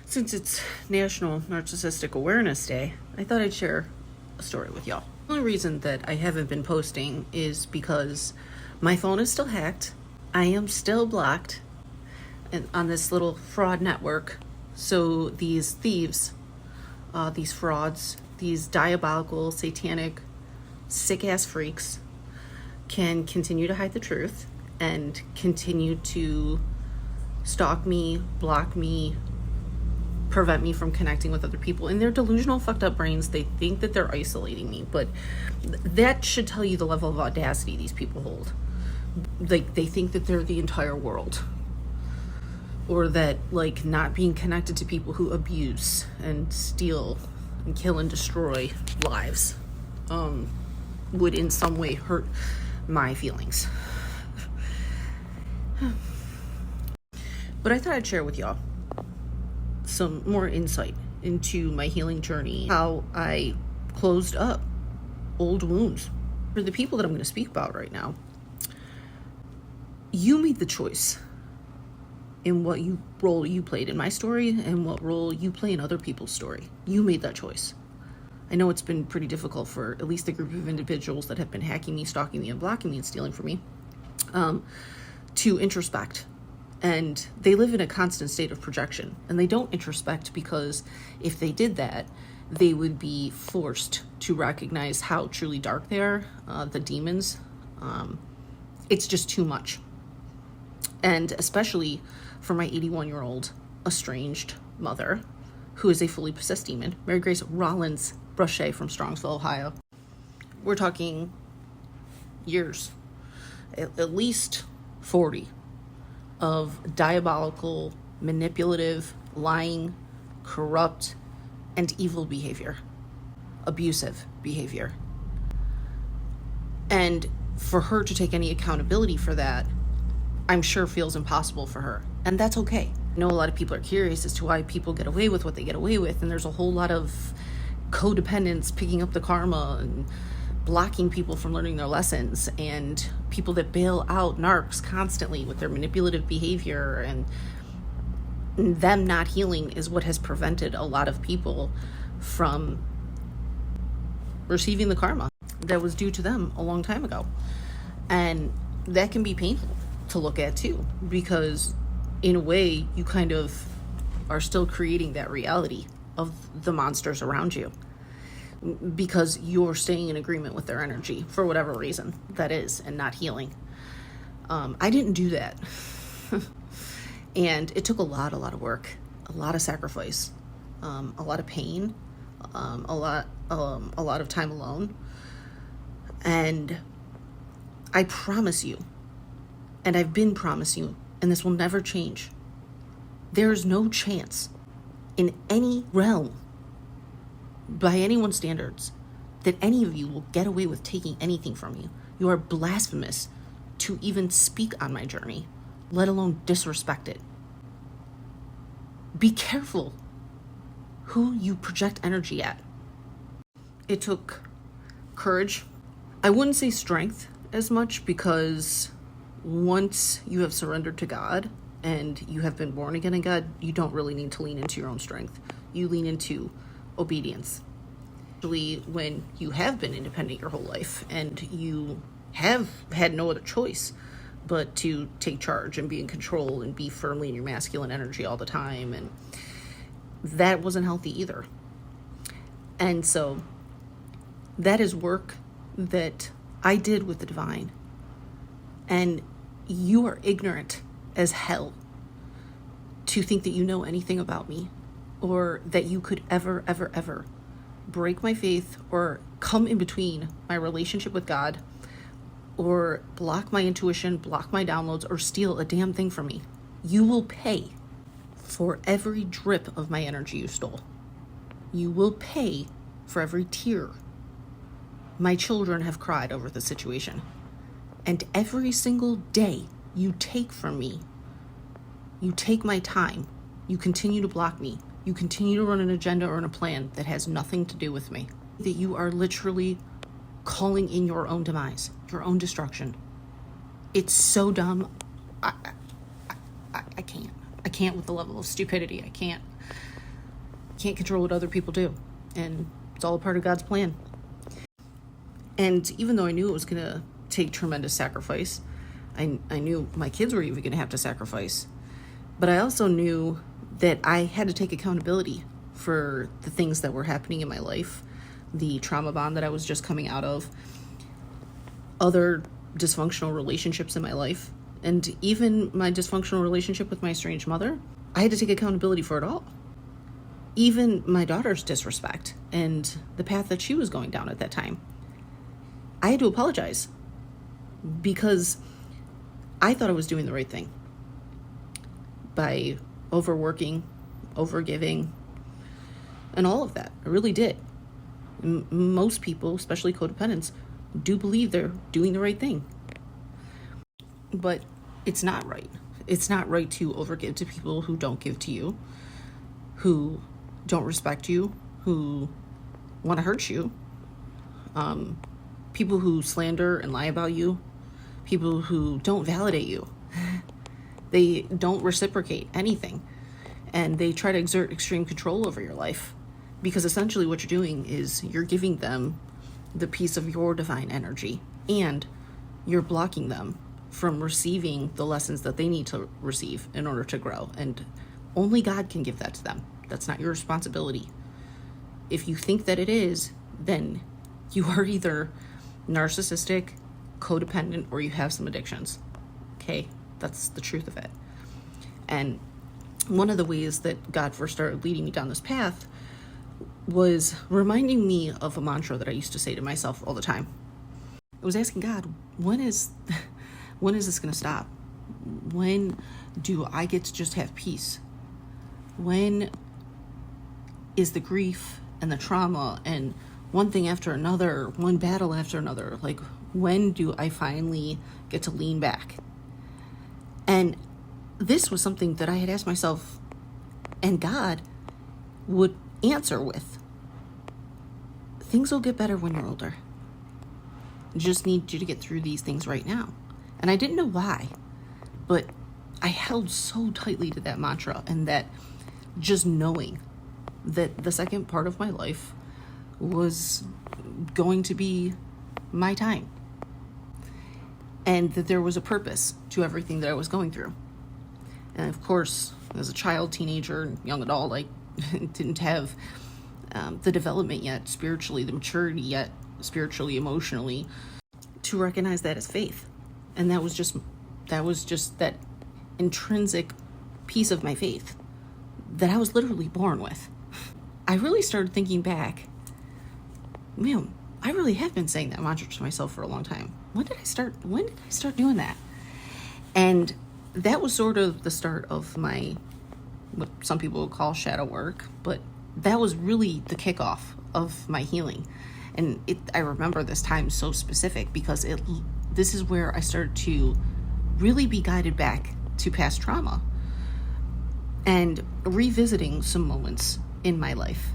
Since it's National Narcissistic Awareness Day, I thought I'd share a story with y'all. The only reason that I haven't been posting is because my phone is still hacked. I am still blocked on this little fraud network. So these thieves, these frauds, these diabolical, satanic, sick-ass freaks can continue to hide the truth and continue to stalk me, block me, prevent me from connecting with other people. In their delusional, fucked up brains, they think that they're isolating me, but that should tell you the level of audacity these people hold. Like, they think that they're the entire world, or that, like, not being connected to people who abuse and steal and kill and destroy lives would in some way hurt my feelings. But I thought I'd share with y'all some more insight into my healing journey, how I closed up old wounds. For the people that I'm going to speak about right now, you made the choice in what role you played in my story and what role you play in other people's story. You made that choice. I know it's been pretty difficult for at least the group of individuals that have been hacking me, stalking me, and blocking me and stealing from me to introspect. And they live in a constant state of projection. And they don't introspect because if they did that, they would be forced to recognize how truly dark they are, the demons. It's just too much. And especially for my 81-year-old estranged mother, who is a fully possessed demon, Mary Grace Rollins Brochet from Strongsville, Ohio. We're talking years, at least 40, of diabolical, manipulative, lying, corrupt, and evil behavior, abusive behavior. And for her to take any accountability for that, I'm sure feels impossible for her. And that's okay. I know a lot of people are curious as to why people get away with what they get away with, and there's a whole lot of codependents picking up the karma and blocking people from learning their lessons, and people that bail out narcs constantly with their manipulative behavior, and them not healing is what has prevented a lot of people from receiving the karma that was due to them a long time ago. And that can be painful to look at too, because in a way you kind of are still creating that reality of the monsters around you, because you're staying in agreement with their energy for whatever reason that is, and not healing. I didn't do that. And it took a lot of work, a lot of sacrifice, a lot of pain, a lot of time alone. And I promise you, and I've been promising you, and this will never change, there's no chance in any realm, by anyone's standards, that any of you will get away with taking anything from you. You are blasphemous to even speak on my journey, let alone disrespect it. Be careful who you project energy at. It took courage. I wouldn't say strength as much, because once you have surrendered to God and you have been born again in God, you don't really need to lean into your own strength. You lean into obedience. Actually, when you have been independent your whole life and you have had no other choice but to take charge and be in control and be firmly in your masculine energy all the time, and that wasn't healthy either. And so that is work that I did with the divine. And you are ignorant as hell to think that you know anything about me, or that you could ever break my faith or come in between my relationship with God, or block my intuition, block my downloads, or steal a damn thing from me. You will pay for every drip of my energy you stole. You will pay for every tear. My children have cried over the situation. And every single day you take from me, you take my time, you continue to block me, you continue to run an agenda or a plan that has nothing to do with me, that you are literally calling in your own demise, your own destruction. It's so dumb. I can't with the level of stupidity. I can't. can't control what other people do. And it's all a part of God's plan. And even though I knew it was going to take tremendous sacrifice, I knew my kids were even going to have to sacrifice. But I also knew that I had to take accountability for the things that were happening in my life, the trauma bond that I was just coming out of, other dysfunctional relationships in my life, and even my dysfunctional relationship with my estranged mother. I had to take accountability for it all. Even my daughter's disrespect and the path that she was going down at that time. I had to apologize because I thought I was doing the right thing by overworking, overgiving, and all of that. I really did. Most people, especially codependents, do believe they're doing the right thing. But it's not right. It's not right to overgive to people who don't give to you, who don't respect you, who want to hurt you, people who slander and lie about you, people who don't validate you. They don't reciprocate anything, and they try to exert extreme control over your life, because essentially what you're doing is you're giving them the piece of your divine energy, and you're blocking them from receiving the lessons that they need to receive in order to grow. And only God can give that to them. That's not your responsibility. If you think that it is, then you are either narcissistic, codependent, or you have some addictions. Okay? That's the truth of it. And one of the ways that God first started leading me down this path was reminding me of a mantra that I used to say to myself all the time. I was asking God, when is this going to stop? When do I get to just have peace? When is the grief and the trauma and one thing after another, one battle after another, like, when do I finally get to lean back? And this was something that I had asked myself, and God would answer with, things will get better when you're older. I just need you to get through these things right now. And I didn't know why, but I held so tightly to that mantra, and that just knowing that the second part of my life was going to be my time, and that there was a purpose to everything that I was going through. And of course, as a child, teenager, young adult, I didn't have the development yet, spiritually, the maturity yet, spiritually, emotionally, to recognize that as faith. And that was just that intrinsic piece of my faith that I was literally born with. I really started thinking back, man, I really have been saying that mantra to myself for a long time. When did I start doing that? And that was sort of the start of my, what some people would call shadow work, but that was really the kickoff of my healing. And I remember this time so specific because this is where I started to really be guided back to past trauma and revisiting some moments in my life.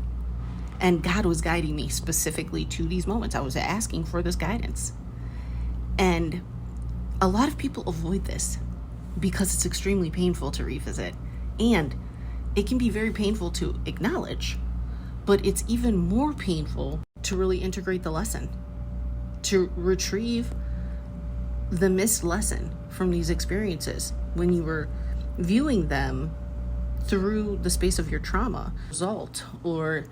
And God was guiding me specifically to these moments. I was asking for this guidance. And a lot of people avoid this because it's extremely painful to revisit. And it can be very painful to acknowledge, but it's even more painful to really integrate the lesson, to retrieve the missed lesson from these experiences when you were viewing them through the space of your trauma result, or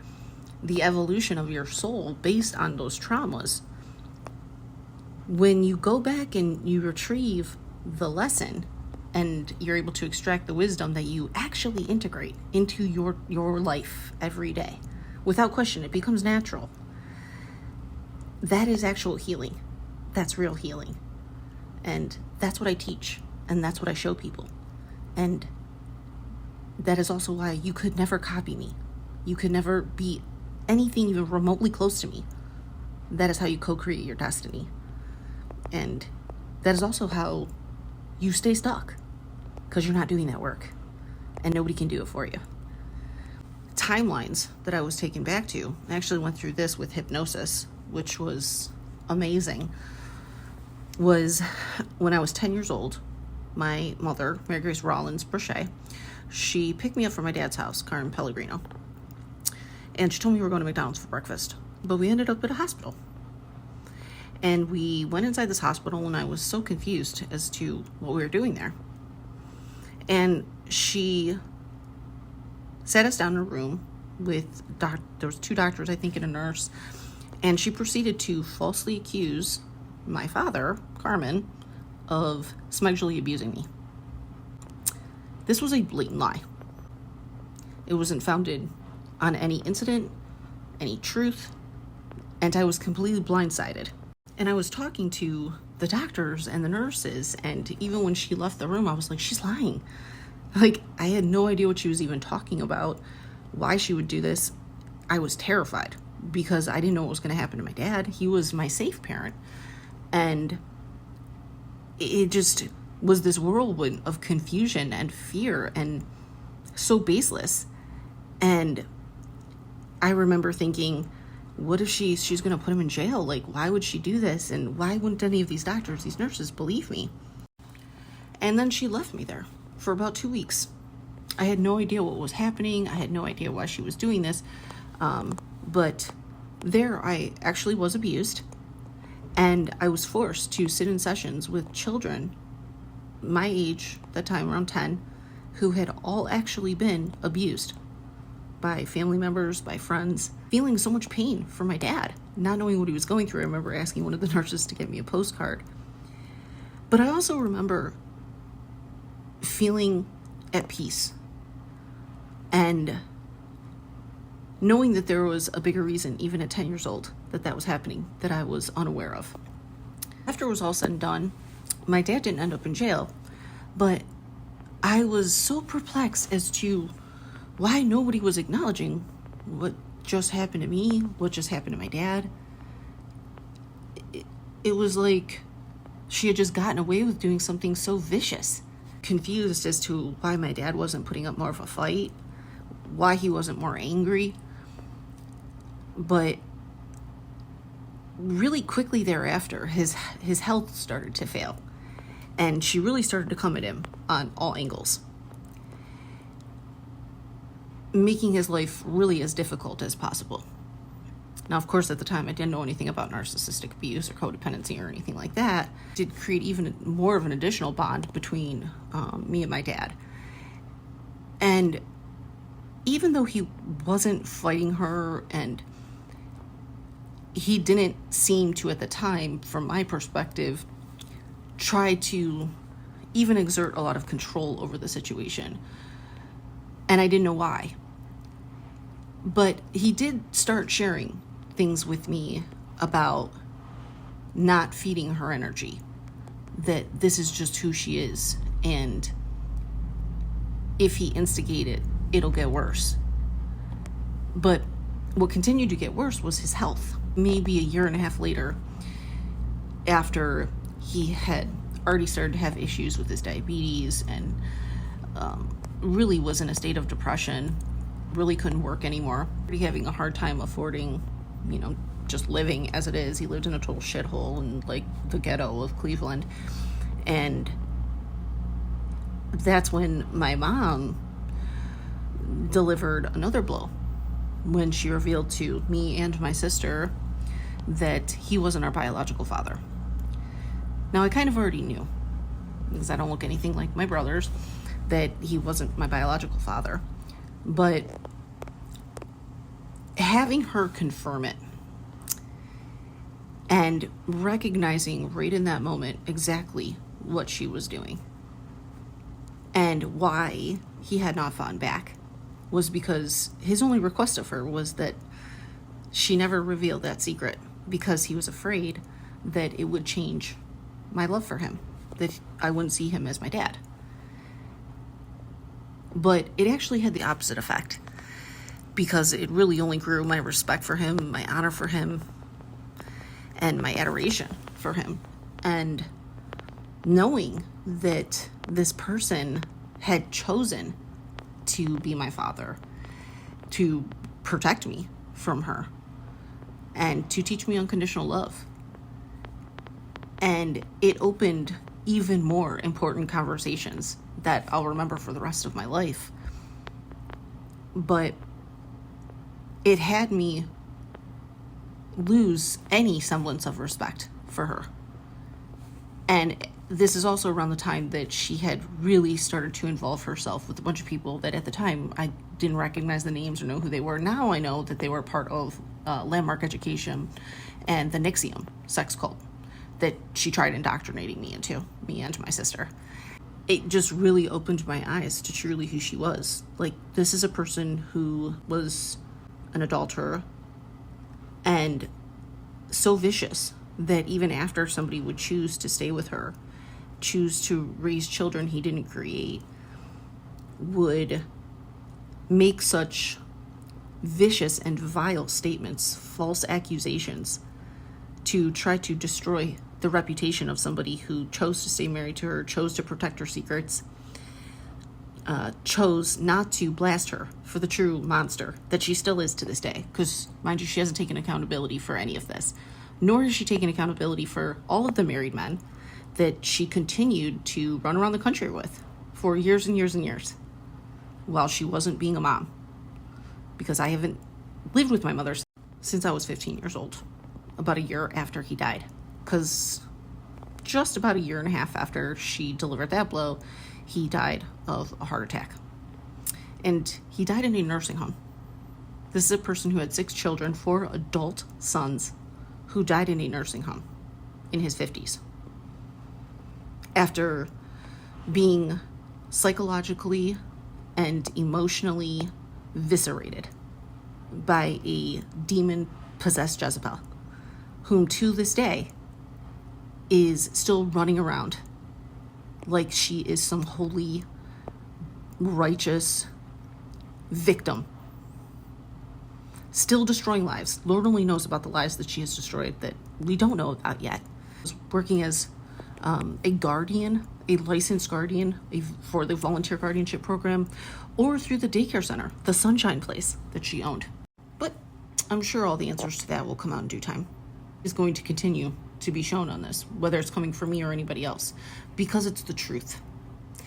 the evolution of your soul based on those traumas. When you go back and you retrieve the lesson and you're able to extract the wisdom that you actually integrate into your life every day, without question, it becomes natural. That is actual healing. That's real healing. And that's what I teach, and that's what I show people. And that is also why you could never copy me. You could never be anything even remotely close to me. That is how you co-create your destiny. And that is also how you stay stuck, because you're not doing that work, and nobody can do it for you. Timelines that I was taken back to, I actually went through this with hypnosis, which was amazing, was when I was 10 years old. My mother, Mary Grace Rollins Brochet, she picked me up from my dad's house, Carmen Pellegrino. And she told me we were going to McDonald's for breakfast. But we ended up at a hospital. And we went inside this hospital, and I was so confused as to what we were doing there. And she sat us down in a room with, there was 2 doctors, I think, and a nurse. And she proceeded to falsely accuse my father, Carmen, of smegdually abusing me. This was a blatant lie. It wasn't founded on any incident, any truth, and I was completely blindsided. And I was talking to the doctors and the nurses, and even when she left the room, I was like, she's lying. Like, I had no idea what she was even talking about, why she would do this. I was terrified because I didn't know what was going to happen to my dad. He was my safe parent. And it just was this whirlwind of confusion and fear and so baseless. And I remember thinking, what if she's going to put him in jail? Like, why would she do this? And why wouldn't any of these doctors, these nurses, believe me? And then she left me there for about 2 weeks. I had no idea what was happening. I had no idea why she was doing this. But there I actually was abused. And I was forced to sit in sessions with children my age, that time around 10, who had all actually been abused by family members, by friends, feeling so much pain for my dad, not knowing what he was going through. I remember asking one of the nurses to get me a postcard. But I also remember feeling at peace and knowing that there was a bigger reason, even at 10 years old, that was happening, that I was unaware of. After it was all said and done, my dad didn't end up in jail, but I was so perplexed as to why nobody was acknowledging what just happened to me, what just happened to my dad. It was like she had just gotten away with doing something so vicious. Confused as to why my dad wasn't putting up more of a fight, why he wasn't more angry. But really quickly thereafter, his health started to fail. And she really started to come at him on all angles, making his life really as difficult as possible. Now, of course, at the time, I didn't know anything about narcissistic abuse or codependency or anything like that. It did create even more of an additional bond between me and my dad. And even though he wasn't fighting her, and he didn't seem to, at the time, from my perspective, try to even exert a lot of control over the situation. And I didn't know why. But he did start sharing things with me about not feeding her energy, that this is just who she is, and if he instigated, it'll get worse. But what continued to get worse was his health. Maybe a year and a half later, after he had already started to have issues with his diabetes and really was in a state of depression, really couldn't work anymore, really having a hard time affording, just living as it is. He lived in a total shithole in like the ghetto of Cleveland. And that's when my mom delivered another blow, when she revealed to me and my sister that he wasn't our biological father. Now, I kind of already knew, because I don't look anything like my brothers, that he wasn't my biological father. But having her confirm it and recognizing right in that moment exactly what she was doing and why he had not fought back was because his only request of her was that she never revealed that secret, because he was afraid that it would change my love for him, that I wouldn't see him as my dad. But it actually had the opposite effect, because it really only grew my respect for him, my honor for him, and my adoration for him. And knowing that this person had chosen to be my father, to protect me from her, and to teach me unconditional love. And it opened even more important conversations that I'll remember for the rest of my life. But it had me lose any semblance of respect for her. And this is also around the time that she had really started to involve herself with a bunch of people that at the time I didn't recognize the names or know who they were. Now I know that they were part of Landmark Education and the NXIVM sex cult that she tried indoctrinating me into, me and my sister. It just really opened my eyes to truly who she was. Like, this is a person who was an adulterer and so vicious that even after somebody would choose to stay with her, choose to raise children he didn't create, would make such vicious and vile statements, false accusations, to try to destroy the reputation of somebody who chose to stay married to her, chose to protect her secrets, chose not to blast her for the true monster that she still is to this day. Because, mind you, she hasn't taken accountability for any of this. Nor has she taken accountability for all of the married men that she continued to run around the country with for years and years and years while she wasn't being a mom. Because I haven't lived with my mother since I was 15 years old, about a year after he died. Because just about a year and a half after she delivered that blow, he died of a heart attack. And he died in a nursing home. This is a person who had 6 children, 4 adult sons, who died in a nursing home in his 50s. After being psychologically and emotionally eviscerated by a demon-possessed Jezebel, whom to this day is still running around like she is some holy, righteous victim, still destroying lives. Lord only knows about the lives that she has destroyed that we don't know about yet. Working as a guardian, a licensed guardian for the volunteer guardianship program, or through the daycare center, the Sunshine Place that she owned. But I'm sure all the answers to that will come out in due time. Is going to continue to be shown on this, whether it's coming from me or anybody else, because it's the truth.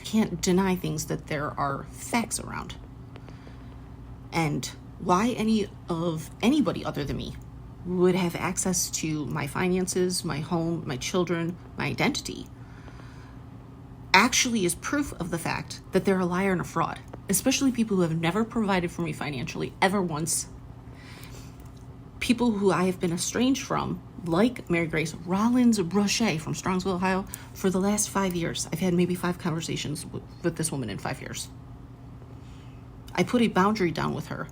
Can't deny things that there are facts around. And why anybody other than me would have access to my finances, my home, my children, my identity, actually is proof of the fact that they're a liar and a fraud, especially people who have never provided for me financially ever once. People who I have been estranged from, like Mary Grace Rollins Brochet from Strongsville, Ohio, for the last 5 years. I've had maybe 5 conversations with this woman in 5 years. I put a boundary down with her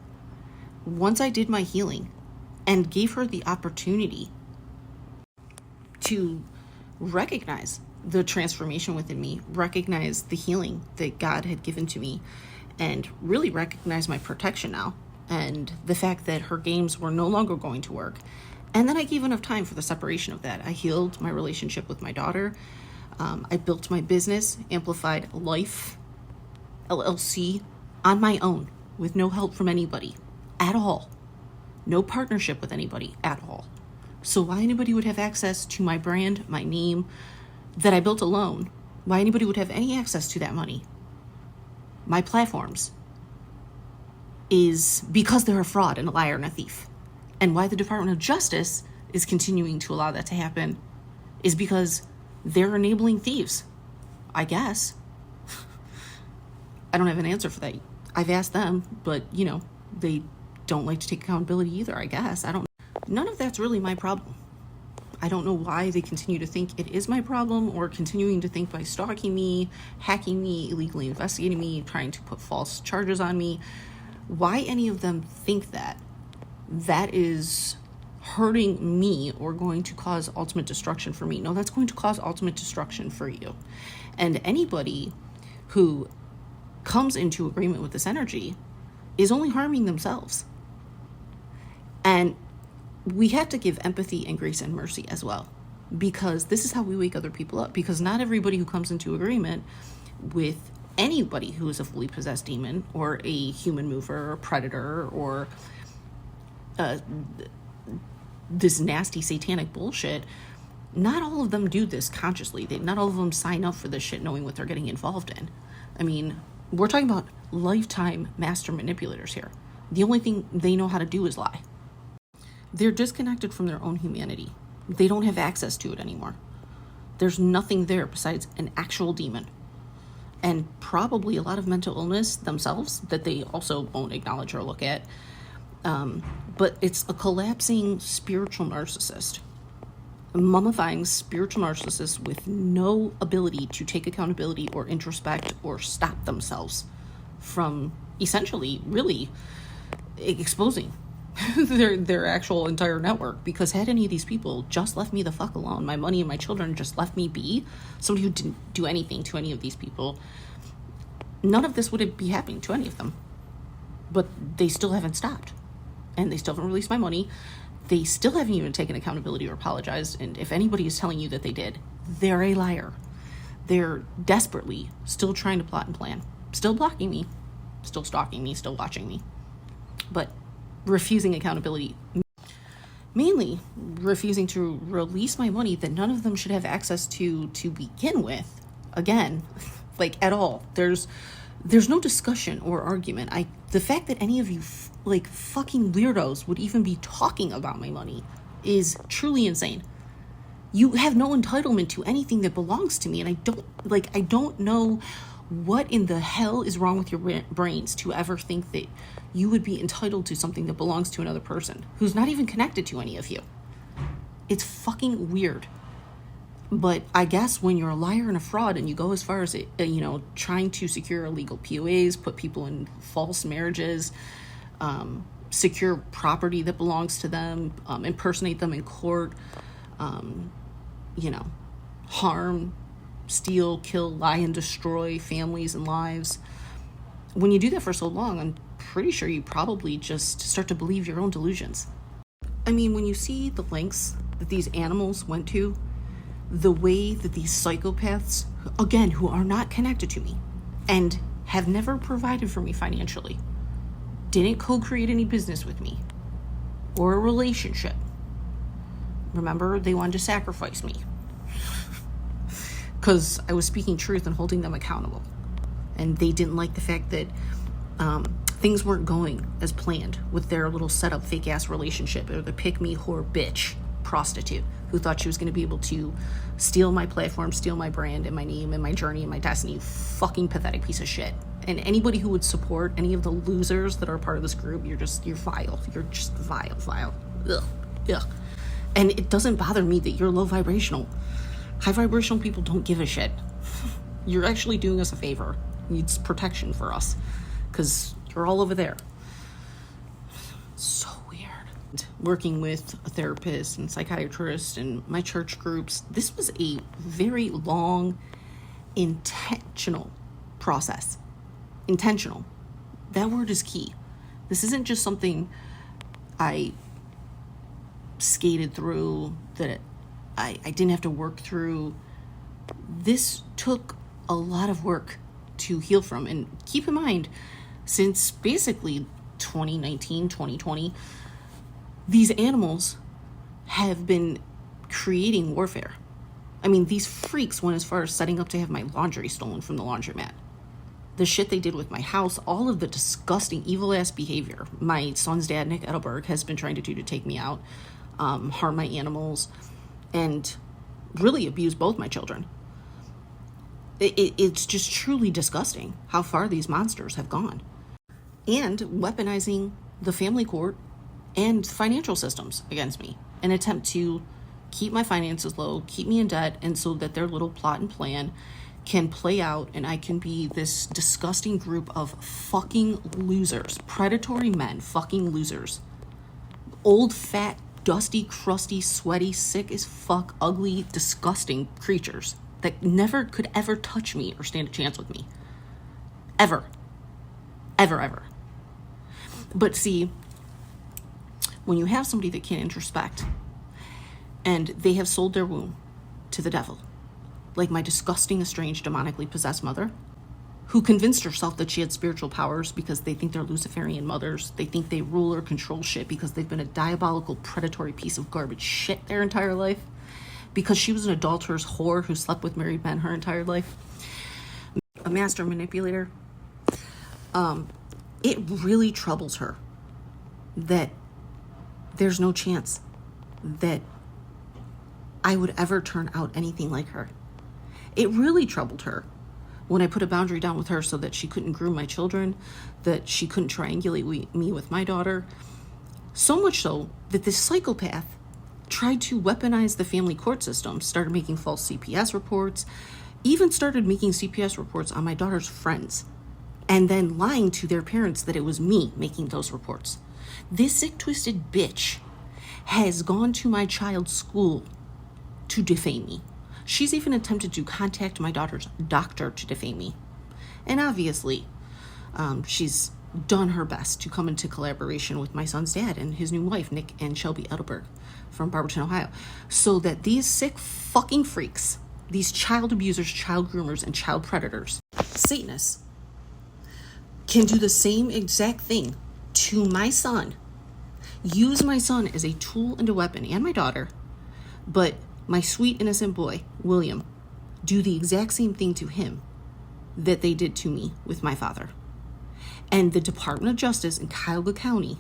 once I did my healing and gave her the opportunity to recognize the transformation within me, recognize the healing that God had given to me, and really recognize my protection now, and the fact that her games were no longer going to work. And then I gave enough time for the separation of that. I healed my relationship with my daughter. I built my business, Amplified Life, LLC, on my own, with no help from anybody at all. No partnership with anybody at all. So why anybody would have access to my brand, my name, that I built alone, why anybody would have any access to that money, my platforms, is because they're a fraud and a liar and a thief. And why the Department of Justice is continuing to allow that to happen is because they're enabling thieves, I guess. I don't have an answer for that. I've asked them, but, they don't like to take accountability either, I guess. None of that's really my problem. I don't know why they continue to think it is my problem, or continuing to think by stalking me, hacking me, illegally investigating me, trying to put false charges on me. Why any of them think that is hurting me or going to cause ultimate destruction for me. No, that's going to cause ultimate destruction for you. And anybody who comes into agreement with this energy is only harming themselves. And we have to give empathy and grace and mercy as well, because this is how we wake other people up. Because not everybody who comes into agreement with anybody who is a fully possessed demon or a human mover or predator or this nasty satanic bullshit, not all of them do this consciously. Not all of them sign up for this shit knowing what they're getting involved in. I mean, we're talking about lifetime master manipulators here. The only thing they know how to do is lie. They're disconnected from their own humanity. They don't have access to it anymore. There's nothing there besides an actual demon. And probably a lot of mental illness themselves that they also won't acknowledge or look at. But it's a collapsing spiritual narcissist. A mummifying spiritual narcissist with no ability to take accountability or introspect or stop themselves from essentially really exposing their actual entire network. Because had any of these people just left me the fuck alone, my money and my children just left me be, somebody who didn't do anything to any of these people, none of this would be happening to any of them. But they still haven't stopped, and they still haven't released my money. They still haven't even taken accountability or apologized. And if anybody is telling you that they did, they're a liar. They're desperately still trying to plot and plan, still blocking me, still stalking me, still watching me, but refusing accountability, mainly refusing to release my money that none of them should have access to begin with. Again, like at all. There's no discussion or argument. The fact that any of you like fucking weirdos would even be talking about my money is truly insane. You have no entitlement to anything that belongs to me, and I don't know what in the hell is wrong with your brains to ever think that you would be entitled to something that belongs to another person who's not even connected to any of you. It's fucking weird. But I guess when you're a liar and a fraud and you go as far as, trying to secure illegal POAs, put people in false marriages, secure property that belongs to them, impersonate them in court, harm, steal, kill, lie, and destroy families and lives. When you do that for so long, I'm pretty sure you probably just start to believe your own delusions. I mean, when you see the lengths that these animals went to, the way that these psychopaths, again, who are not connected to me and have never provided for me financially, didn't co-create any business with me or a relationship. Remember, they wanted to sacrifice me because I was speaking truth and holding them accountable. And they didn't like the fact that things weren't going as planned with their little set-up fake-ass relationship, or the pick-me whore bitch prostitute who thought she was going to be able to steal my platform, steal my brand and my name and my journey and my destiny. Fucking pathetic piece of shit. And anybody who would support any of the losers that are part of this group, you're vile. You're just vile. Ugh. And it doesn't bother me that you're low vibrational. High vibrational people don't give a shit. You're actually doing us a favor. It's protection for us because you're all over there. So weird. Working with a therapist and psychiatrist and my church groups, this was a very long, intentional process. Intentional. That word is key. This isn't just something I skated through, that I didn't have to work through. This took a lot of work to heal from. And keep in mind, since basically 2019, 2020, these animals have been creating warfare. I mean, these freaks went as far as setting up to have my laundry stolen from the laundromat. The shit they did with my house, all of the disgusting, evil-ass behavior my son's dad, Nick Edelberg, has been trying to do to take me out, harm my animals, and really abuse both my children. It's just truly disgusting how far these monsters have gone. And weaponizing the family court and financial systems against me, an attempt to keep my finances low, keep me in debt, and so that their little plot and plan can play out and I can be this disgusting group of fucking losers, predatory men, fucking losers, old, fat, dusty, crusty, sweaty, sick as fuck, ugly, disgusting creatures that never could ever touch me or stand a chance with me. Ever. But see, when you have somebody that can't introspect and they have sold their womb to the devil, like my disgusting, estranged, demonically possessed mother, who convinced herself that she had spiritual powers because they think they're Luciferian mothers. They think they rule or control shit because they've been a diabolical, predatory piece of garbage shit their entire life. Because she was an adulterous whore who slept with married men her entire life. A master manipulator. It really troubles her that there's no chance that I would ever turn out anything like her. It really troubled her when I put a boundary down with her so that she couldn't groom my children, that she couldn't triangulate me with my daughter. So much so that this psychopath tried to weaponize the family court system, started making false CPS reports, even started making CPS reports on my daughter's friends, and then lying to their parents that it was me making those reports. This sick, twisted bitch has gone to my child's school to defame me. She's even attempted to contact my daughter's doctor to defame me. And obviously, she's done her best to come into collaboration with my son's dad and his new wife, Nick and Shelby Edelberg from Barberton, Ohio, so that these sick fucking freaks, these child abusers, child groomers, and child predators, Satanists, can do the same exact thing to my son, use my son as a tool and a weapon, and my daughter, but my sweet innocent boy, William, do the exact same thing to him that they did to me with my father. And the Department of Justice in Cuyahoga County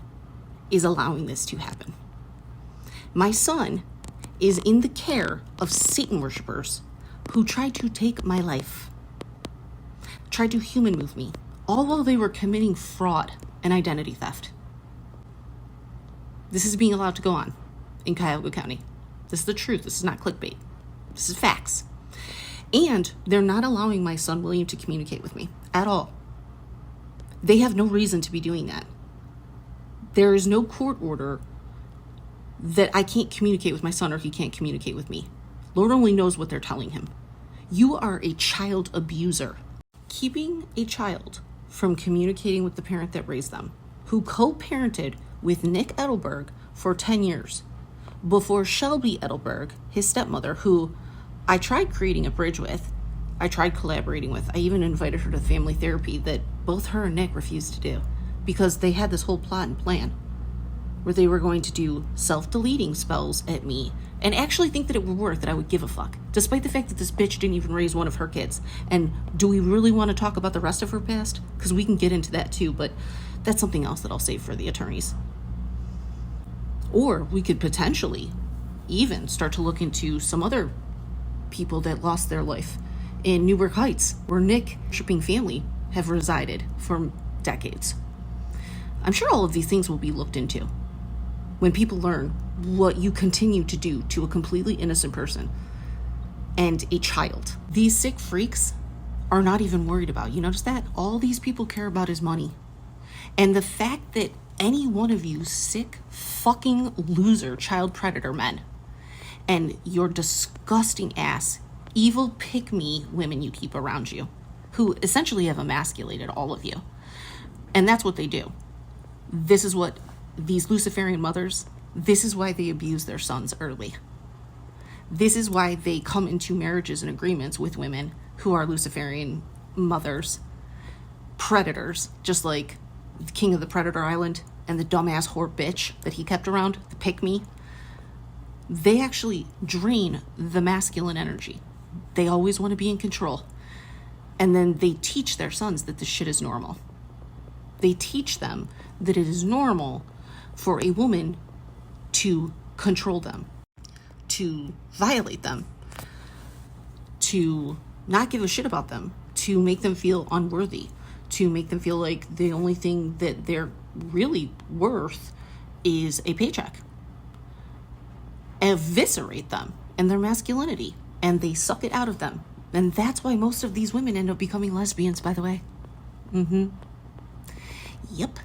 is allowing this to happen. My son is in the care of Satan worshipers who tried to take my life, tried to human move me, all while they were committing fraud and identity theft. This is being allowed to go on in Cuyahoga County. This is the truth. This is not clickbait. This is facts. And they're not allowing my son William to communicate with me at all. They have no reason to be doing that. There is no court order that I can't communicate with my son or he can't communicate with me. Lord only knows what they're telling him. You are a child abuser. Keeping a child from communicating with the parent that raised them, who co-parented with Nick Edelberg for 10 years, before Shelby Edelberg, his stepmother, who I tried creating a bridge with, I tried collaborating with. I even invited her to family therapy that both her and Nick refused to do because they had this whole plot and plan where they were going to do self-deleting spells at me and actually think that it would work, that I would give a fuck, despite the fact that this bitch didn't even raise one of her kids. And do we really want to talk about the rest of her past? Because we can get into that too, but that's something else that I'll save for the attorneys. Or we could potentially even start to look into some other people that lost their life in Newburgh Heights, where Nick shipping family have resided for decades. I'm sure all of these things will be looked into when people learn what you continue to do to a completely innocent person and a child. These sick freaks are not even worried about. You notice that? All these people care about is money. And the fact that any one of you sick fucking loser child predator men and your disgusting ass evil pick-me women you keep around you, who essentially have emasculated all of you. And that's what they do. This is what these Luciferian mothers, this is why they abuse their sons early. This is why they come into marriages and agreements with women who are Luciferian mothers, predators, just like the king of the Predator Island and the dumbass whore bitch that he kept around, the pick-me. They actually drain the masculine energy. They always want to be in control. And then they teach their sons that this shit is normal. They teach them that it is normal for a woman to control them, to violate them, to not give a shit about them, to make them feel unworthy, to make them feel like the only thing that they're really worth is a paycheck. Eviscerate them and their masculinity, and they suck it out of them. And that's why most of these women end up becoming lesbians, by the way. Yep.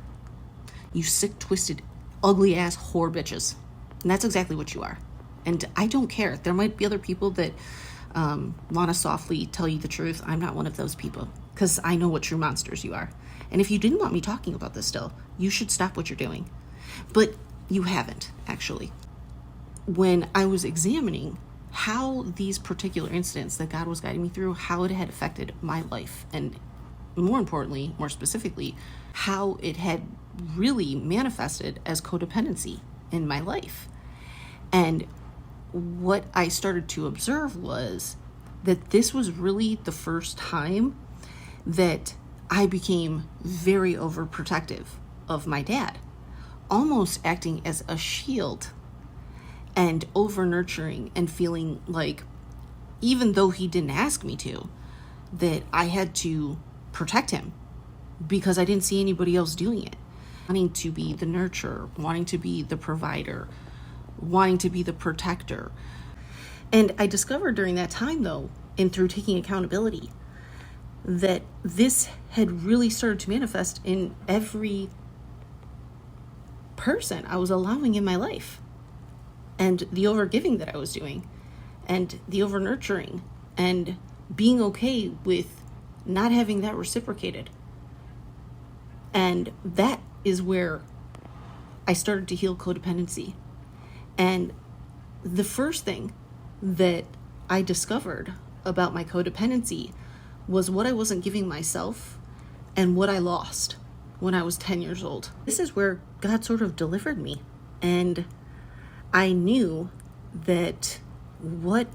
You sick, twisted, ugly-ass whore bitches. And that's exactly what you are. And I don't care. There might be other people that want to softly tell you the truth. I'm not one of those people, because I know what true monsters you are. And if you didn't want me talking about this still, you should stop what you're doing. But you haven't, actually. When I was examining how these particular incidents that God was guiding me through, how it had affected my life, and more importantly, more specifically, how it had really manifested as codependency in my life. And what I started to observe was that this was really the first time that I became very overprotective of my dad. almost acting as a shield and over nurturing and feeling like, even though he didn't ask me to, that I had to protect him because I didn't see anybody else doing it. Wanting to be the nurturer, wanting to be the provider, wanting to be the protector. And I discovered during that time, though, and through taking accountability, that this had really started to manifest in every person I was allowing in my life. And the overgiving that I was doing, and the over nurturing, and being okay with not having that reciprocated. And that is where I started to heal codependency. And the first thing that I discovered about my codependency was what I wasn't giving myself and what I lost when I was 10 years old. This is where God sort of delivered me. And I knew that what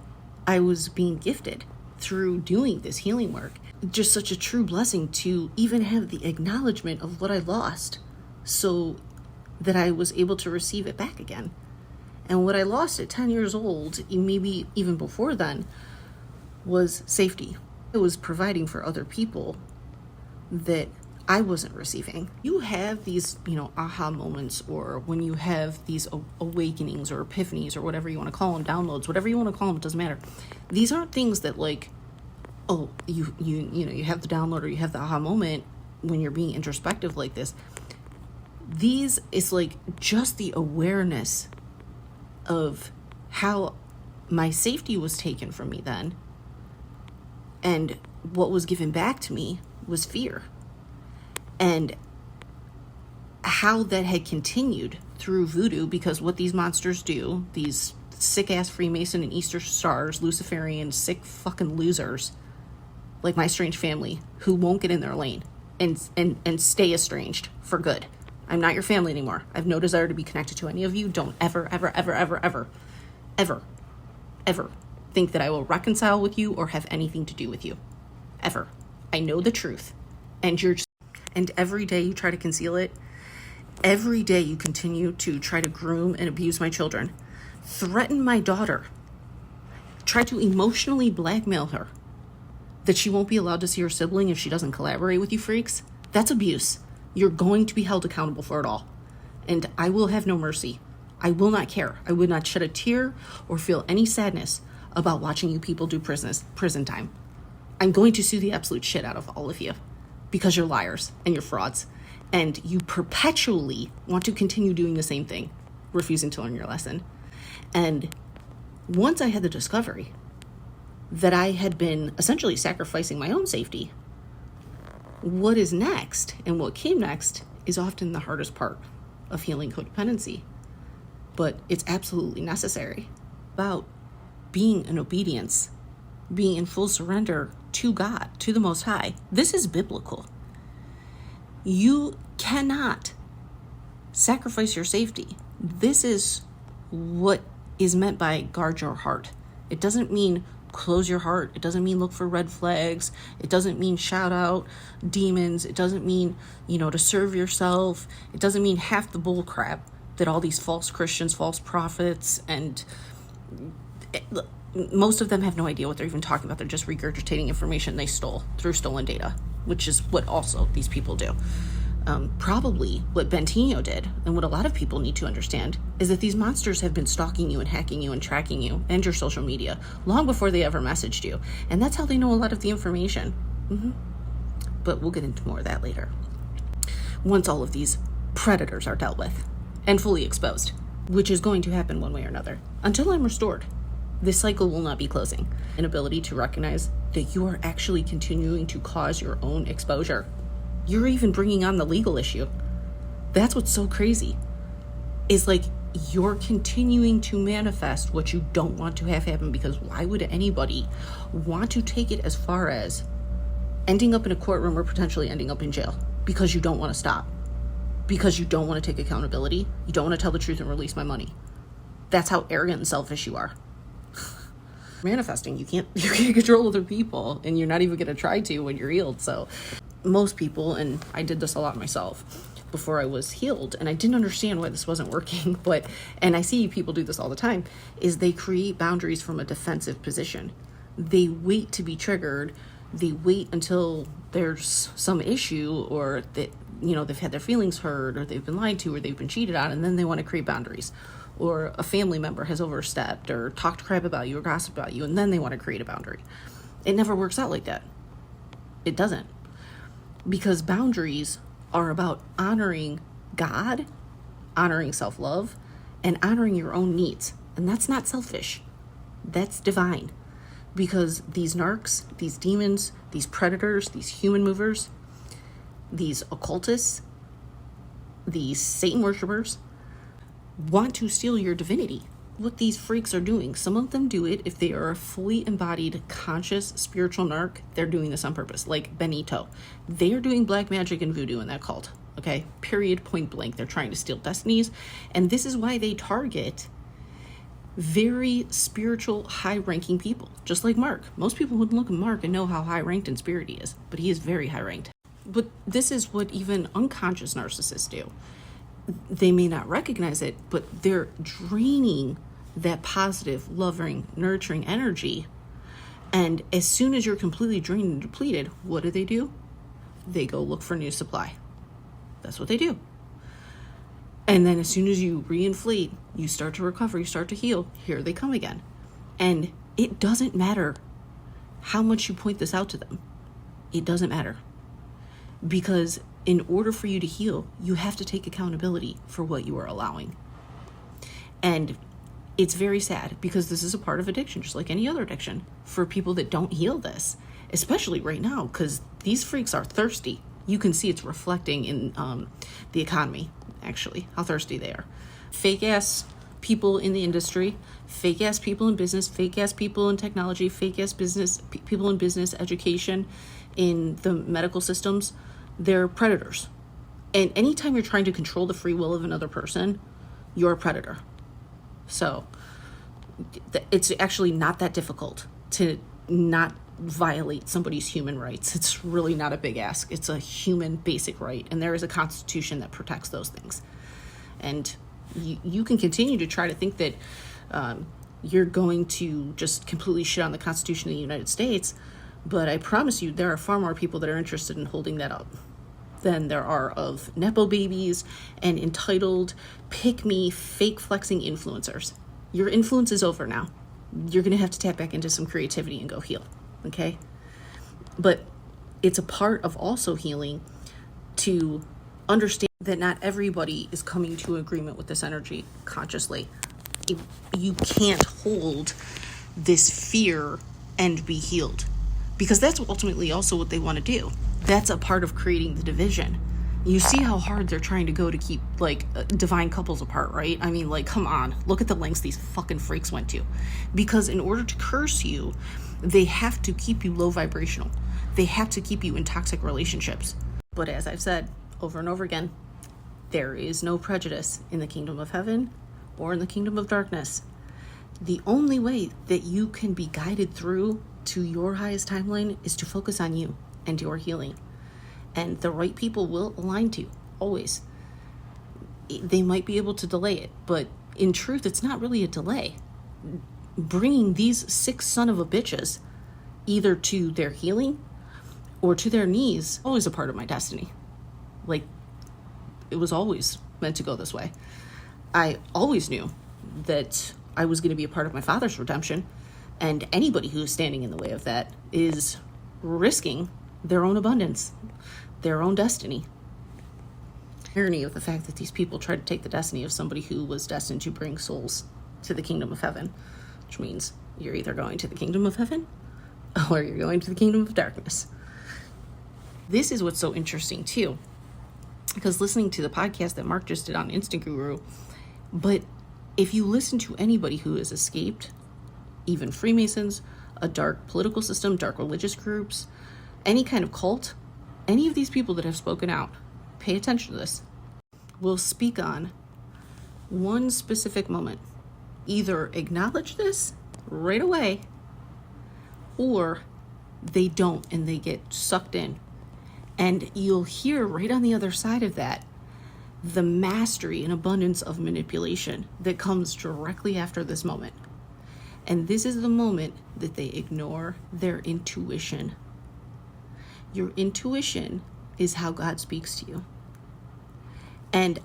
I was being gifted through doing this healing work, just such a true blessing to even have the acknowledgement of what I lost so that I was able to receive it back again. And what I lost at 10 years old, maybe even before then, was safety. I was providing for other people that I wasn't receiving. You have these, aha moments, or when you have these awakenings or epiphanies or whatever you want to call them, downloads, whatever you want to call them, it doesn't matter. These aren't things that you have the download or you have the aha moment when you're being introspective like this. These is like just the awareness of how my safety was taken from me then, and what was given back to me was fear. And how that had continued through voodoo, because what these monsters do, these sick-ass Freemason and Easter stars, Luciferian, sick fucking losers, like my strange family, who won't get in their lane and stay estranged for good. I'm not your family anymore. I have no desire to be connected to any of you. Don't ever think that I will reconcile with you or have anything to do with you. Ever. I know the truth. And every day you try to conceal it. Every day you continue to try to groom and abuse my children. Threaten my daughter. Try to emotionally blackmail her that she won't be allowed to see her sibling if she doesn't collaborate with you freaks. That's abuse. You're going to be held accountable for it all. And I will have no mercy. I will not care. I would not shed a tear or feel any sadness about watching you people do prison time. I'm going to sue the absolute shit out of all of you because you're liars and you're frauds. And you perpetually want to continue doing the same thing, refusing to learn your lesson. And once I had the discovery that I had been essentially sacrificing my own safety, what is next and what came next is often the hardest part of healing codependency. But it's absolutely necessary. About being in obedience, being in full surrender to God, to the Most High. This is biblical. You cannot sacrifice your safety. This is what is meant by guard your heart. It doesn't mean close your heart. It doesn't mean look for red flags. It doesn't mean shout out demons. It doesn't mean, to serve yourself. It doesn't mean half the bull crap that all these false Christians, false prophets, and most of them have no idea what they're even talking about. They're just regurgitating information they stole through stolen data, which is what also these people do. Probably what Bentinho did, and what a lot of people need to understand, is that these monsters have been stalking you and hacking you and tracking you and your social media long before they ever messaged you. And that's how they know a lot of the information. But we'll get into more of that later. Once all of these predators are dealt with and fully exposed, which is going to happen one way or another. Until I'm restored, this cycle will not be closing. An ability to recognize that you are actually continuing to cause your own exposure. You're even bringing on the legal issue. That's what's so crazy. Is like you're continuing to manifest what you don't want to have happen, because why would anybody want to take it as far as ending up in a courtroom or potentially ending up in jail because you don't want to stop? Because you don't want to take accountability. You don't want to tell the truth and release my money. That's how arrogant and selfish you are. Manifesting, you can't control other people, and you're not even going to try to when you're healed. So most people, and I did this a lot myself, before I was healed, and I didn't understand why this wasn't working, and I see people do this all the time, is they create boundaries from a defensive position. They wait to be triggered. They wait until there's some issue, or that, they've had their feelings hurt, or they've been lied to, or they've been cheated on, and then they want to create boundaries. Or a family member has overstepped or talked crap about you or gossiped about you, and then they want to create a boundary. It never works out like that. It doesn't. Because boundaries are about honoring God, honoring self-love, and honoring your own needs. And that's not selfish. That's divine. Because these narcs, these demons, these predators, these human movers, these occultists, these Satan worshipers want to steal your divinity. What these freaks are doing, some of them do it if they are a fully embodied, conscious, spiritual narc. They're doing this on purpose, like Benito. They are doing black magic and voodoo in that cult. Okay, period, point blank. They're trying to steal destinies, and this is why they target very spiritual, high-ranking people, just like Mark. Most people wouldn't look at Mark and know how high-ranked in spirit he is, but he is very high-ranked. But this is what even unconscious narcissists do. They may not recognize it, but they're draining that positive, loving, nurturing energy. And as soon as you're completely drained and depleted, what do? They go look for new supply. That's what they do. And then as soon as you reinflate, you start to recover, you start to heal, here they come again. And it doesn't matter how much you point this out to them. It doesn't matter. Because in order for you to heal, you have to take accountability for what you are allowing. And it's very sad, because this is a part of addiction, just like any other addiction, for people that don't heal this, especially right now, because these freaks are thirsty. You can see it's reflecting in the economy, actually, how thirsty they are. Fake-ass people in the industry, fake-ass people in business, fake-ass people in technology, fake-ass people in business, education, in the medical systems. They're predators. And anytime you're trying to control the free will of another person, you're a predator. So it's actually not that difficult to not violate somebody's human rights. It's really not a big ask. It's a human basic right. And there is a constitution that protects those things. And you can continue to try to think that you're going to just completely shit on the Constitution of the United States. But I promise you, there are far more people that are interested in holding that up than there are of Nepo babies and entitled, pick-me, fake flexing influencers. Your influence is over now. You're going to have to tap back into some creativity and go heal, okay? But it's a part of also healing to understand that not everybody is coming to agreement with this energy consciously. You can't hold this fear and be healed. Because that's ultimately also what they want to do. That's a part of creating the division. You see how hard they're trying to go to keep, divine couples apart, right? I mean, come on. Look at the lengths these fucking freaks went to. Because in order to curse you, they have to keep you low vibrational. They have to keep you in toxic relationships. But as I've said over and over again, there is no prejudice in the kingdom of heaven or in the kingdom of darkness. The only way that you can be guided through to your highest timeline is to focus on you and your healing. And the right people will align to you, always. They might be able to delay it, but in truth, it's not really a delay. Bringing these 6 son of a bitches either to their healing or to their knees, always a part of my destiny. It was always meant to go this way. I always knew that I was going to be a part of my father's redemption. And anybody who is standing in the way of that is risking their own abundance, their own destiny. Irony of the fact that these people try to take the destiny of somebody who was destined to bring souls to the kingdom of heaven, which means you're either going to the kingdom of heaven or you're going to the kingdom of darkness. This is what's so interesting too, because listening to the podcast that Mark just did on Instant Guru, but if you listen to anybody who has escaped, even Freemasons, a dark political system, dark religious groups, any kind of cult, any of these people that have spoken out, pay attention to this, will speak on one specific moment. Either acknowledge this right away, or they don't and they get sucked in. And you'll hear right on the other side of that the mastery and abundance of manipulation that comes directly after this moment. And this is the moment that they ignore their intuition. Your intuition is how God speaks to you. And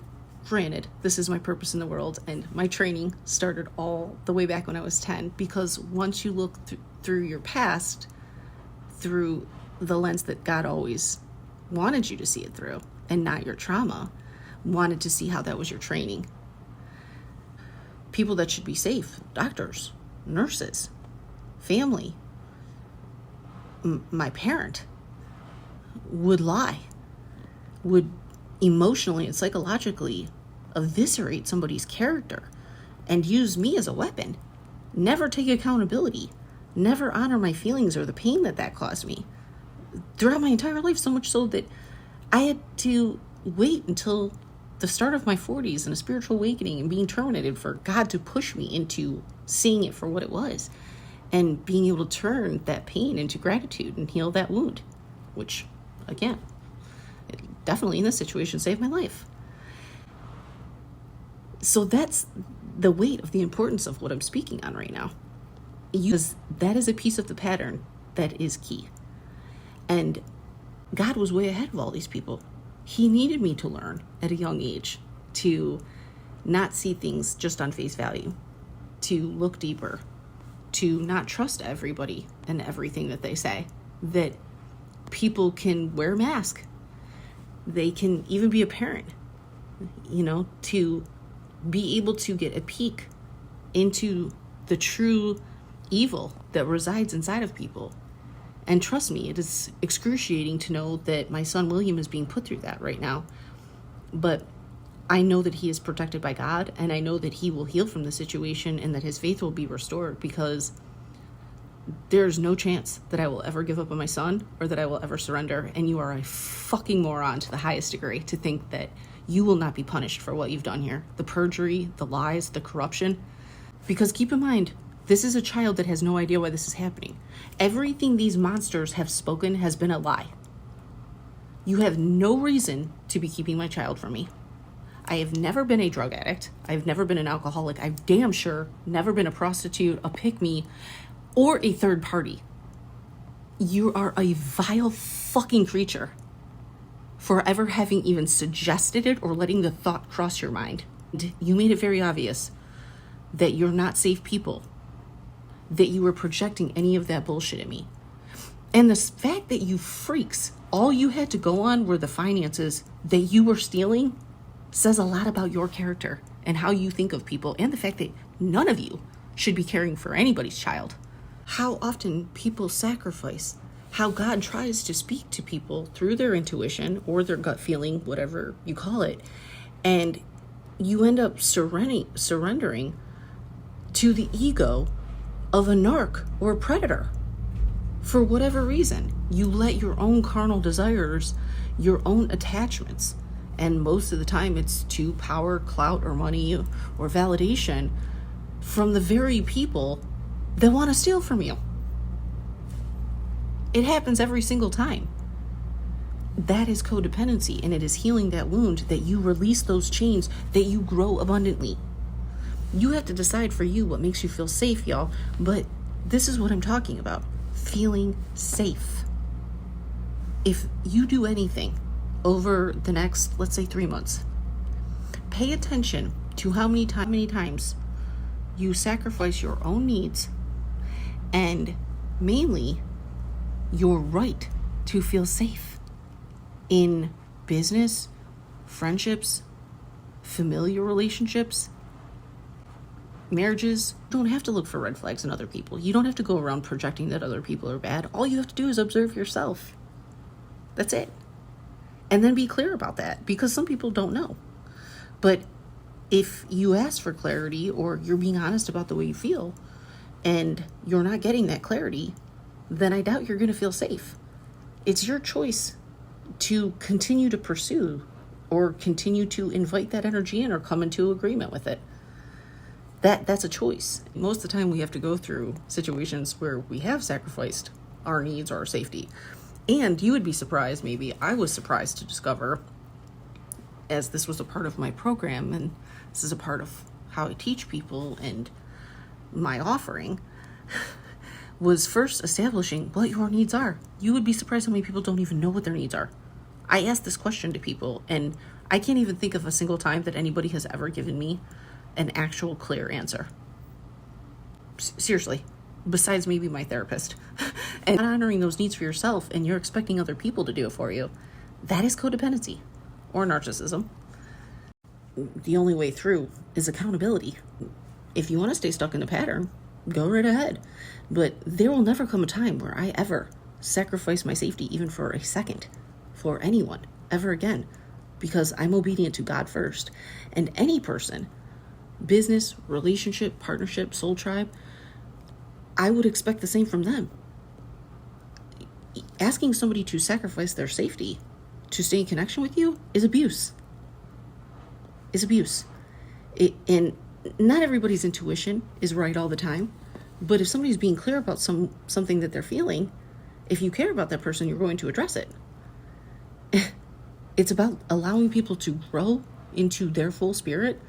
granted, this is my purpose in the world, and my training started all the way back when I was 10, because once you look through your past, through the lens that God always wanted you to see it through, and not your trauma, wanted to see how that was your training. People that should be safe, doctors, nurses, family, my parent, would lie, would emotionally and psychologically eviscerate somebody's character and use me as a weapon, never take accountability, never honor my feelings or the pain that caused me throughout my entire life, so much so that I had to wait until the start of my 40s and a spiritual awakening and being terminated for God to push me into seeing it for what it was and being able to turn that pain into gratitude and heal that wound, which, again, it definitely in this situation saved my life. So that's the weight of the importance of what I'm speaking on right now. Because that is a piece of the pattern that is key. And God was way ahead of all these people. He needed me to learn at a young age to not see things just on face value, to look deeper, to not trust everybody and everything that they say, that people can wear a mask. They can even be a parent, to be able to get a peek into the true evil that resides inside of people. And trust me, it is excruciating to know that my son William is being put through that right now. But I know that he is protected by God, and I know that he will heal from the situation and that his faith will be restored, because there's no chance that I will ever give up on my son or that I will ever surrender. And you are a fucking moron to the highest degree to think that you will not be punished for what you've done here. The perjury, the lies, the corruption. Because keep in mind, this is a child that has no idea why this is happening. Everything these monsters have spoken has been a lie. You have no reason to be keeping my child from me. I have never been a drug addict. I've never been an alcoholic. I've damn sure never been a prostitute, a pick-me, or a third party. You are a vile fucking creature for ever having even suggested it or letting the thought cross your mind. You made it very obvious that you're not safe people, that you were projecting any of that bullshit at me. And the fact that you freaks, all you had to go on were the finances that you were stealing, says a lot about your character and how you think of people, and the fact that none of you should be caring for anybody's child. How often people sacrifice, how God tries to speak to people through their intuition or their gut feeling, whatever you call it, and you end up surrendering to the ego of a narc or a predator. For whatever reason, you let your own carnal desires, your own attachments, and most of the time it's to power, clout, or money, or validation from the very people that want to steal from you. It happens every single time. That is codependency, and it is healing that wound, that you release those chains, that you grow abundantly. You have to decide for you what makes you feel safe, y'all. But this is what I'm talking about. Feeling safe. If you do anything over the next, let's say 3 months, pay attention to how many times you sacrifice your own needs and mainly your right to feel safe in business, friendships, familiar relationships, marriages. You don't have to look for red flags in other people. You don't have to go around projecting that other people are bad. All you have to do is observe yourself. That's it. And then be clear about that, because some people don't know. But if you ask for clarity, or you're being honest about the way you feel, and you're not getting that clarity, then I doubt you're going to feel safe. It's your choice to continue to pursue or continue to invite that energy in or come into agreement with it. That's a choice. Most of the time we have to go through situations where we have sacrificed our needs or our safety. And you would be surprised, maybe I was surprised to discover as this was a part of my program, and this is a part of how I teach people and my offering, was first establishing what your needs are. You would be surprised how many people don't even know what their needs are. I ask this question to people, and I can't even think of a single time that anybody has ever given me an actual clear answer. Seriously, besides maybe my therapist. And honoring those needs for yourself, and you're expecting other people to do it for you, that is codependency or narcissism. The only way through is accountability. If you want to stay stuck in the pattern, go right ahead. But there will never come a time where I ever sacrifice my safety, even for a second, for anyone, ever again, because I'm obedient to God first. And any person, business, relationship, partnership, soul tribe, I would expect the same from them. Asking somebody to sacrifice their safety to stay in connection with you is abuse. Is abuse. And not everybody's intuition is right all the time, but if somebody's being clear about something that they're feeling, if you care about that person, you're going to address it. It's about allowing people to grow into their full spirit,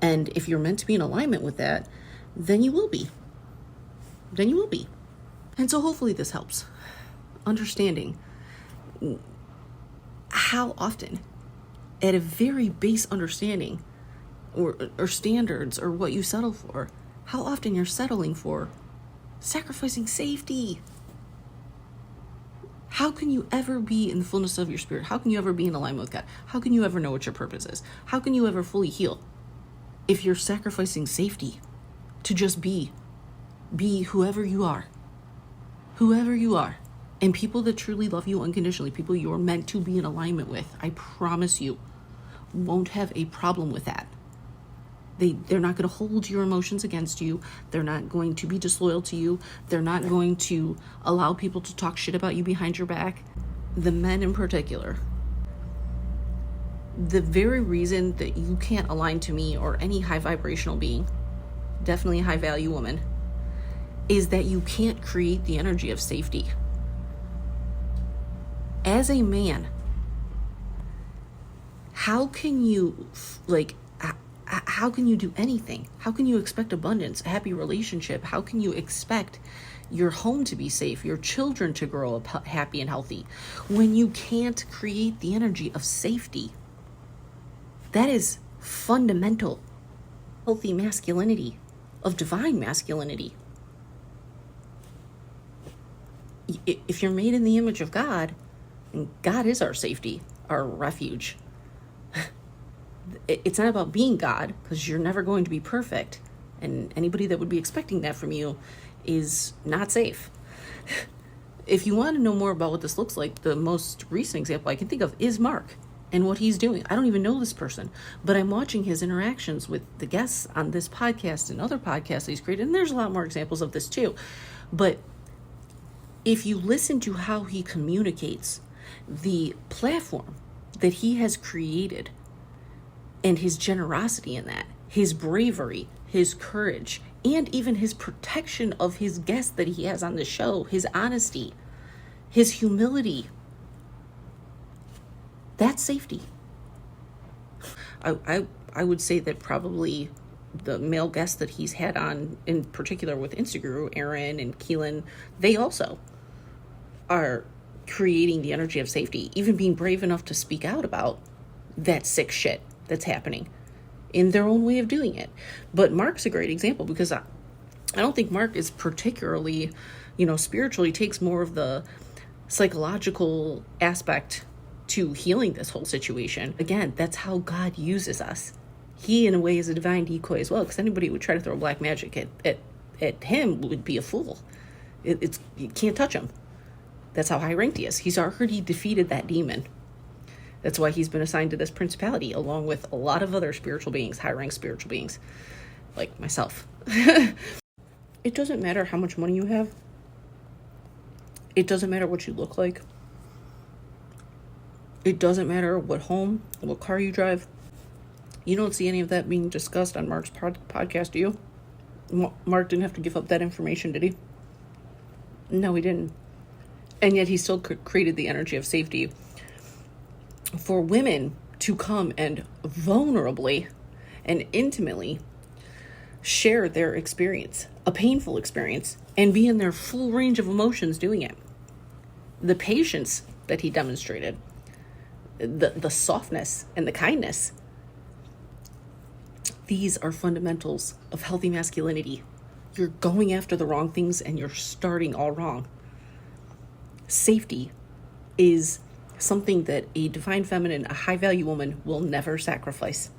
and if you're meant to be in alignment with that, then you will be. Then you will be. And so hopefully this helps. Understanding how often, at a very base understanding or standards or what you settle for, how often you're settling for sacrificing safety. How can you ever be in the fullness of your spirit? How can you ever be in alignment with God? How can you ever know what your purpose is? How can you ever fully heal if you're sacrificing safety to just be whoever you are? Whoever you are. And people that truly love you unconditionally, people you're meant to be in alignment with, I promise you, won't have a problem with that. They're not going to hold your emotions against you. They're not going to be disloyal to you. They're not going to allow people to talk shit about you behind your back. The men in particular. The very reason that you can't align to me or any high vibrational being, definitely a high value woman, is that you can't create the energy of safety. As a man, how can you how can you do anything? How can you expect abundance, a happy relationship? How can you expect your home to be safe, your children to grow up happy and healthy, when you can't create the energy of safety? That is fundamental, healthy masculinity, of divine masculinity. If you're made in the image of God, and God is our safety, our refuge. It's not about being God, because you're never going to be perfect. And anybody that would be expecting that from you is not safe. If you want to know more about what this looks like, the most recent example I can think of is Mark and what he's doing. I don't even know this person, but I'm watching his interactions with the guests on this podcast and other podcasts that he's created. And there's a lot more examples of this too. But if you listen to how he communicates, the platform that he has created, and his generosity in that, his bravery, his courage, and even his protection of his guests that he has on the show, his honesty, his humility, that's safety. I would say that probably the male guests that he's had on, in particular with Instaguru, Aaron and Keelan, they also are creating the energy of safety, even being brave enough to speak out about that sick shit that's happening in their own way of doing it. But Mark's a great example, because I don't think Mark is particularly, spiritual. He takes more of the psychological aspect to healing this whole situation. Again, that's how God uses us. He, in a way, is a divine decoy as well, because anybody who would try to throw black magic at him would be a fool. You can't touch him. That's how high ranked he is. He's already defeated that demon. That's why he's been assigned to this principality, along with a lot of other spiritual beings, high-ranked spiritual beings, like myself. It doesn't matter how much money you have. It doesn't matter what you look like. It doesn't matter what home, what car you drive. You don't see any of that being discussed on Mark's podcast, do you? Mark didn't have to give up that information, did he? No, he didn't. And yet he still created the energy of safety for women to come and vulnerably and intimately share their experience, a painful experience, and be in their full range of emotions doing it. The patience that he demonstrated, the softness and the kindness, these are fundamentals of healthy masculinity. You're going after the wrong things and you're starting all wrong. Safety is something that a divine feminine, a high value woman will never sacrifice.